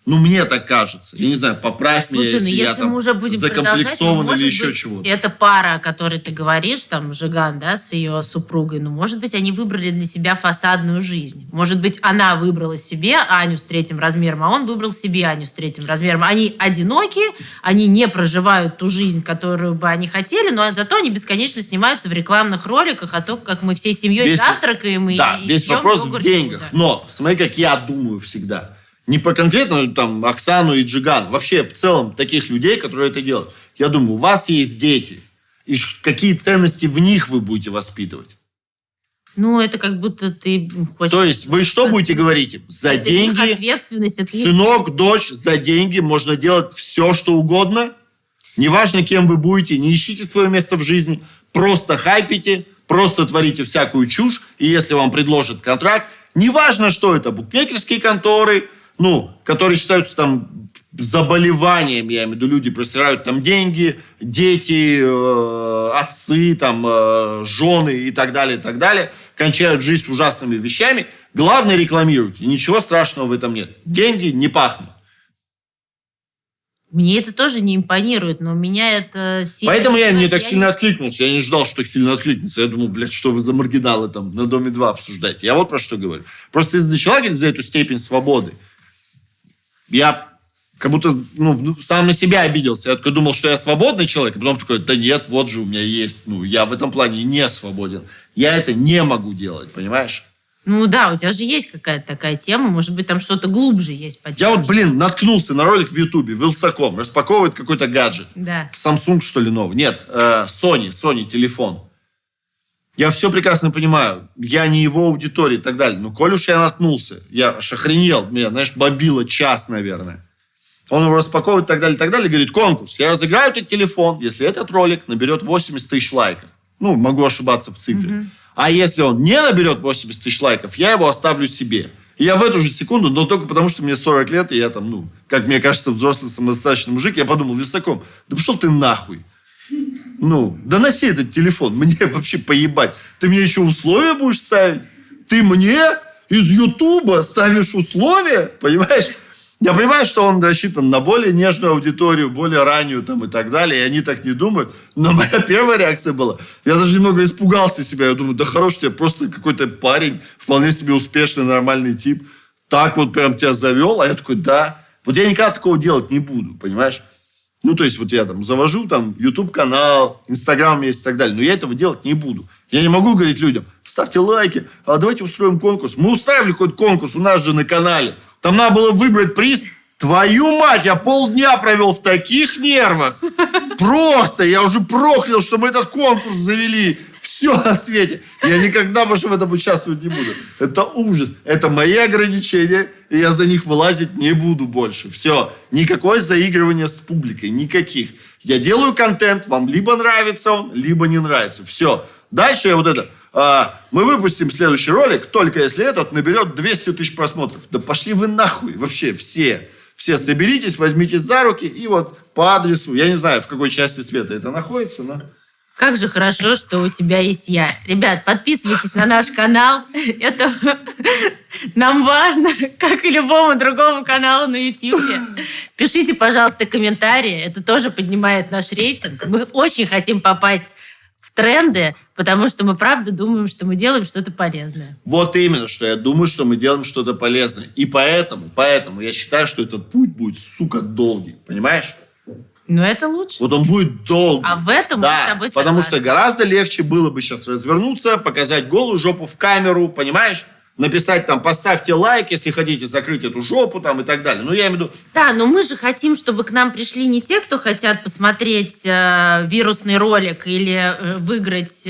Мне так кажется. Я не знаю, поправь меня, если я там мы уже будем закомплексован или еще чего-то. Эта пара, о которой ты говоришь, там, Жиган, да, с ее супругой, может быть, они выбрали для себя фасадную жизнь. Может быть, она выбрала себе Аню с 3 размером, а он выбрал себе Аню с 3 размером. Они одиноки, они не проживают ту жизнь, которую бы они хотели, но зато они бесконечно снимаются в рекламных роликах о том, как мы всей семьей завтракаем. Весь вопрос в деньгах. Да. Но смотри, как я думаю всегда. Не про конкретно Оксану и Джиган. Вообще, в целом, таких людей, которые это делают. Я думаю, у вас есть дети. И какие ценности в них вы будете воспитывать? Это как будто ты хочешь... То есть, вы что будете говорить им? За деньги, сынок, дочь, за деньги можно делать все, что угодно. Неважно, кем вы будете, не ищите свое место в жизни. Просто хайпите, просто творите всякую чушь. И если вам предложат контракт, неважно, что это, букмекерские конторы... которые считаются заболеванием, я имею в виду, люди просирают деньги, дети, отцы, жены и так далее, кончают жизнь ужасными вещами. Главное, рекламируйте, ничего страшного в этом нет. Деньги не пахнут. Мне это тоже не импонирует, но меня это сильно... Поэтому я не так сильно откликнулся. Я не ждал, что так сильно откликнется. Я думал, что вы за маргиналы на «Доме-2» обсуждаете. Я вот про что говорю. Просто ты начала говорить за эту степень свободы. Я Как будто, сам на себя обиделся. Я такой думал, что я свободный человек, а потом такой, да нет, вот же у меня есть. Я в этом плане не свободен. Я это не могу делать, понимаешь? Ну да, у тебя же есть какая-то такая тема, может быть, там что-то глубже есть. Я вот, наткнулся на ролик в Ютубе, Вилсаком, распаковывает какой-то гаджет. Да. Samsung, что ли, новый? Нет, Sony телефон. Я все прекрасно понимаю, я не его аудитория и так далее. Но коль уж я наткнулся, я аж охренел, меня, бомбило час, наверное. Он его распаковывает и так далее, говорит, конкурс. Я разыграю этот телефон, если этот ролик наберет 80 тысяч лайков. Могу ошибаться в цифре. А если он не наберет 80 тысяч лайков, я его оставлю себе. И я в эту же секунду, но только потому, что мне 40 лет, и я там, как мне кажется, взрослый самодостаточный мужик, я подумал, Вилсаком, да пошел ты нахуй. Доноси этот телефон, мне вообще поебать. Ты мне еще условия будешь ставить? Ты мне из Ютуба ставишь условия, понимаешь? Я понимаю, что он рассчитан на более нежную аудиторию, более раннюю там и так далее, и они так не думают. Но моя первая реакция была, я даже немного испугался себя. Я думаю, да хорош тебе, просто какой-то парень, вполне себе успешный, нормальный тип, так вот прям тебя завел. А я такой, да. Вот я никогда такого делать не буду, понимаешь? То есть вот я там завожу там YouTube-канал, Instagram есть и так далее, но я этого делать не буду. Я не могу говорить людям, ставьте лайки, а давайте устроим конкурс. Мы устраивали хоть конкурс у нас же на канале. Там надо было выбрать приз. Твою мать, я полдня провел в таких нервах. Просто, я уже проклял, что мы этот конкурс завели. Все на свете. Я никогда больше в этом участвовать не буду. Это ужас. Это мои ограничения, и я за них вылазить не буду больше. Все. Никакое заигрывание с публикой. Никаких. Я делаю контент, вам либо нравится он, либо не нравится. Все. Дальше я мы выпустим следующий ролик, только если этот наберет 200 тысяч просмотров. Да пошли вы нахуй вообще все. Все соберитесь, возьмитесь за руки и вот по адресу, я не знаю, в какой части света это находится, но... Как же хорошо, что у тебя есть я. Ребят, подписывайтесь на наш канал. Это нам важно, как и любому другому каналу на YouTube. Пишите, пожалуйста, комментарии. Это тоже поднимает наш рейтинг. Мы очень хотим попасть в тренды, потому что мы правда думаем, что мы делаем что-то полезное. Вот именно, что я думаю, что мы делаем что-то полезное. И поэтому я считаю, что этот путь будет, сука, долгий. Понимаешь? Но это лучше. Вот он будет долгий. А в этом мы с тобой согласны. Потому что гораздо легче было бы сейчас развернуться, показать голую жопу в камеру, понимаешь? Написать там, поставьте лайк, если хотите закрыть эту жопу там и так далее. Я имею в виду... Да, но мы же хотим, чтобы к нам пришли не те, кто хотят посмотреть вирусный ролик или выиграть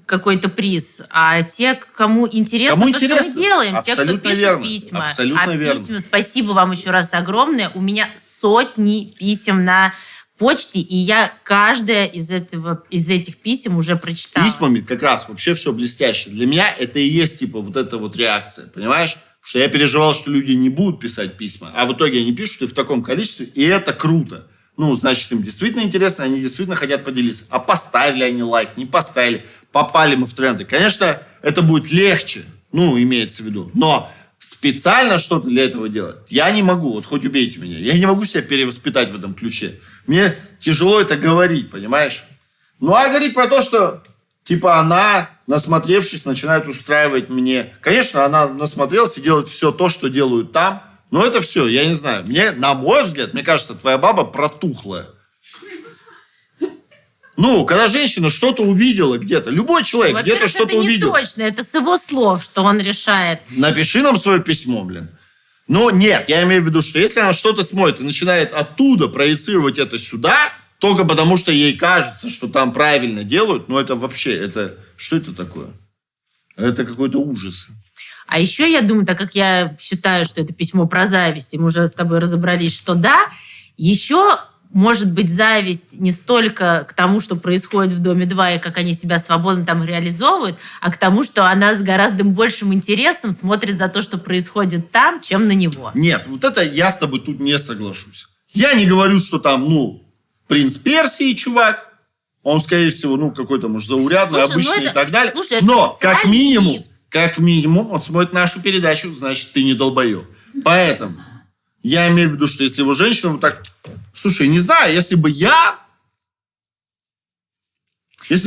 какой-то приз, а те, кому интересно то, что мы делаем. Абсолютно те, кто пишет верно. письма. Абсолютно верно. Письма, спасибо вам еще раз огромное. У меня сотни писем на почте, и я каждое из этих писем уже прочитала. Письмами как раз вообще все блестяще. Для меня это и есть типа вот эта вот реакция, понимаешь? Потому что я переживал, что люди не будут писать письма, а в итоге они пишут и в таком количестве, и это круто. Значит, им действительно интересно, они действительно хотят поделиться. А поставили они лайк, не поставили, попали мы в тренды. Конечно, это будет легче, имеется в виду, но специально что-то для этого делать я не могу. Вот хоть убейте меня. Я не могу себя перевоспитать в этом ключе. Мне тяжело это говорить, понимаешь? А говорить про то, что типа она, насмотревшись, начинает устраивать мне... Конечно, она насмотрелась и делает все то, что делают там. Но это все, я не знаю. На мой взгляд, мне кажется, твоя баба протухлая. Когда женщина что-то увидела где-то, любой человек где-то что-то увидел. Это не точно, это с его слов, что он решает. Напиши нам свое письмо, блин. Нет, я имею в виду, что если она что-то смотрит и начинает оттуда проецировать это сюда, только потому что ей кажется, что там правильно делают, это вообще, что это такое? Это какой-то ужас. А еще я думаю, так как я считаю, что это письмо про зависть, и мы уже с тобой разобрались, что да, еще может быть зависть не столько к тому, что происходит в Доме 2 и как они себя свободно там реализовывают, а к тому, что она с гораздо большим интересом смотрит за то, что происходит там, чем на него. Нет, вот это я с тобой тут не соглашусь. Я не говорю, что там, принц Персии, чувак, он, скорее всего, какой-то, может, заурядный, обычный и так далее. Слушай, но, как минимум, он смотрит нашу передачу, значит, ты не долбоеб. Поэтому я имею в виду, что если его женщина вот так... Слушай, не знаю, если бы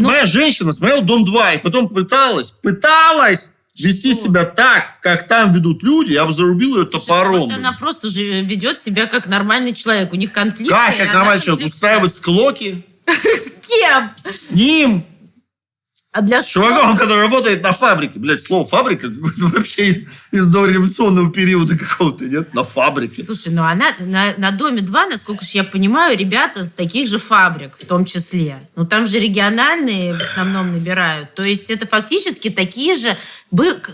моя женщина смотрела «Дом 2» и потом пыталась вести себя так, как там ведут люди, я бы зарубил ее топором. Может, она просто же ведет себя как нормальный человек. У них конфликты. Как нормальный человек? Устраивать склоки? С кем? С ним? Для С чуваком, который работает на фабрике. Блядь, слово «фабрика» вообще из дореволюционного периода какого-то, нет? На фабрике. Слушай, ну она на Доме 2, насколько же я понимаю, ребята с таких же фабрик в том числе. Ну там же региональные в основном набирают. То есть это фактически такие же...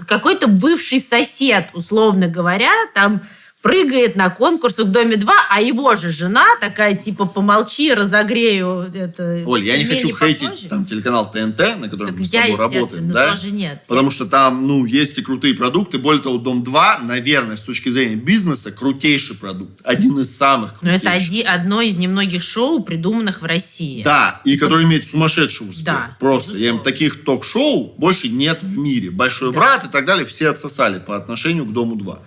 Какой-то бывший сосед, условно говоря, там... прыгает на конкурсах в Доме 2, а его же жена такая, типа, помолчи, разогрею это. Оль, я не хочу хейтить там телеканал ТНТ, на котором так мы с тобой работаем, да? Тоже нет. Потому что там, есть и крутые продукты. Более того, Дом 2, наверное, с точки зрения бизнеса, крутейший продукт. Один из самых крутейших. Но это одно из немногих шоу, придуманных в России. Да, и который имеет сумасшедший успех. Да, просто. безусловно. Таких ток-шоу больше нет в мире. «Большой брат» и так далее все отсосали по отношению к Дому 2.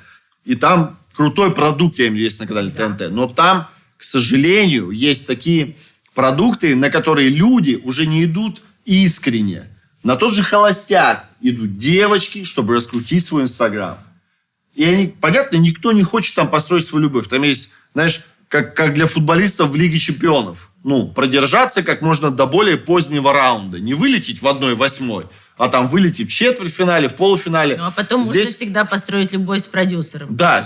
И там крутой продукт, я имею в виду, есть на канале ТНТ. Но там, к сожалению, есть такие продукты, на которые люди уже не идут искренне. На тот же «Холостяк» идут девочки, чтобы раскрутить свой Инстаграм. И они, понятно, никто не хочет там построить свою любовь. Там есть, знаешь, как для футболистов в Лиге чемпионов. Продержаться как можно до более позднего раунда. Не вылететь в 1/8, а там вылететь в четвертьфинале, в полуфинале. Ну, а потом можно всегда построить любовь с продюсером. Да,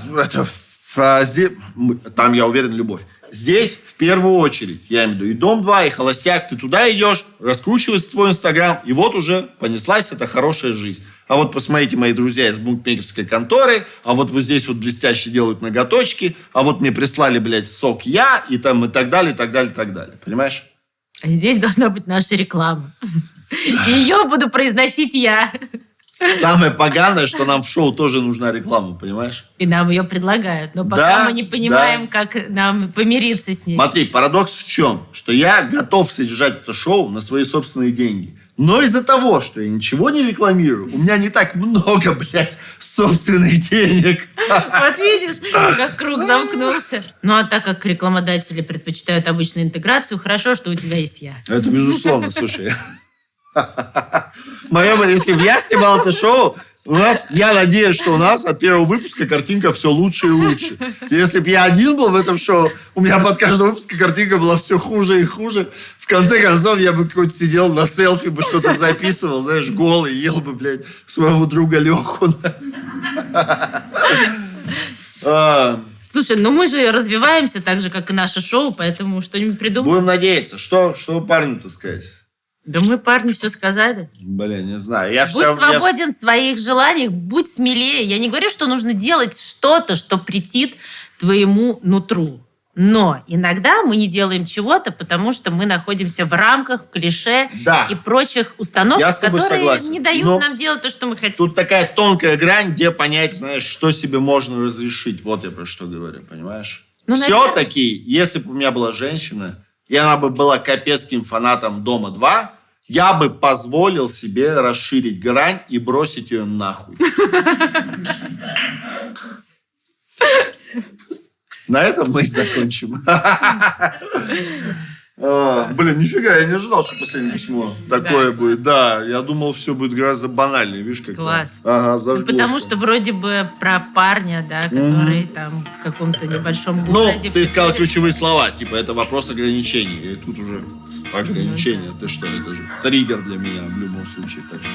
там, я уверен, любовь. Здесь, в первую очередь, я имею в виду, и Дом 2, и «Холостяк», ты туда идешь, раскручивается твой Инстаграм, и вот уже понеслась эта хорошая жизнь. А вот посмотрите, мои друзья из букмекерской конторы, а вот здесь вот блестяще делают ноготочки, а вот мне прислали, блядь, сок я, и там, и так далее, и так далее, и так далее. Понимаешь? А здесь должна быть наша реклама. И ее буду произносить я. Самое поганое, что нам в шоу тоже нужна реклама, понимаешь? И нам ее предлагают. Но пока мы не понимаем, как нам помириться с ней. Смотри, парадокс в чем? Что я готов содержать это шоу на свои собственные деньги. Но из-за того, что я ничего не рекламирую, у меня не так много, блядь, собственных денег. Вот видишь, как круг замкнулся. Ну, а так как рекламодатели предпочитают обычную интеграцию, хорошо, что у тебя есть я. Это безусловно, слушай. Если бы я снимал это шоу, я надеюсь, что у нас от первого выпуска картинка все лучше и лучше. Если бы я один был в этом шоу, у меня под каждым выпуском картинка была все хуже и хуже. В конце концов, я бы какой-то сидел на селфи, бы что-то записывал, знаешь, голый, ел бы, блядь, своего друга Леху. Слушай, мы же развиваемся так же, как и наше шоу, поэтому что-нибудь придумаем. Будем надеяться. Что парню-то сказать? Да мы, парни, все сказали. Блин, не знаю. Будь свободен в своих желаниях, будь смелее. Я не говорю, что нужно делать что-то, что претит твоему нутру. Но иногда мы не делаем чего-то, потому что мы находимся в рамках клише и прочих установок, которые не дают нам делать то, что мы хотим. Тут такая тонкая грань, где понять, знаешь, что себе можно разрешить. Вот я про что говорю, понимаешь? Все-таки, если бы у меня была женщина, и она бы была капецким фанатом Дома 2, я бы позволил себе расширить грань и бросить ее нахуй. На этом мы и закончим. Блин, нифига, я не ожидал, что последнее письмо такое будет. Да, я думал, все будет гораздо банальнее. Видишь, как... Класс. Потому что вроде бы про парня, да, который там в каком-то небольшом городе... ты сказал ключевые слова, типа, это вопрос ограничений. И тут уже ограничения. Ты что, это же триггер для меня в любом случае. Так что...